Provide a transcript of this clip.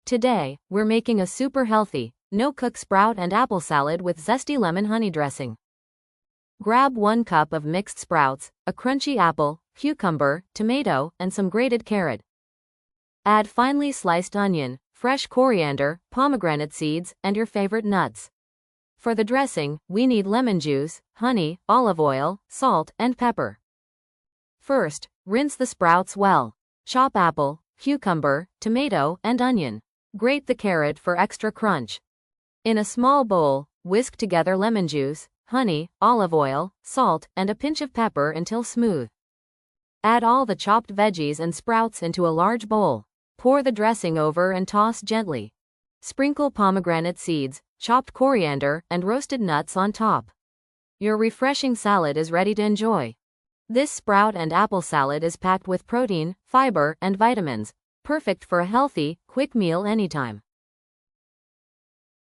Today, we're making a super healthy, no-cook sprout and apple salad with zesty lemon honey dressing. Grab 1 cup of mixed sprouts, a crunchy apple, cucumber, tomato, and some grated carrot. Add finely sliced onion, fresh coriander, pomegranate seeds, and your favorite nuts. For the dressing, we need lemon juice, honey, olive oil, salt, and pepper. First, rinse the sprouts well. Chop apple, cucumber, tomato, and onion. Grate the carrot for extra crunch. In a small bowl, whisk together lemon juice, honey, olive oil, salt, and a pinch of pepper until smooth. Add all the chopped veggies and sprouts into a large bowl. Pour the dressing over and toss gently. Sprinkle pomegranate seeds, chopped coriander, and roasted nuts on top. Your refreshing salad is ready to enjoy. This sprout and apple salad is packed with protein, fiber, and vitamins, perfect for a healthy, quick meal anytime.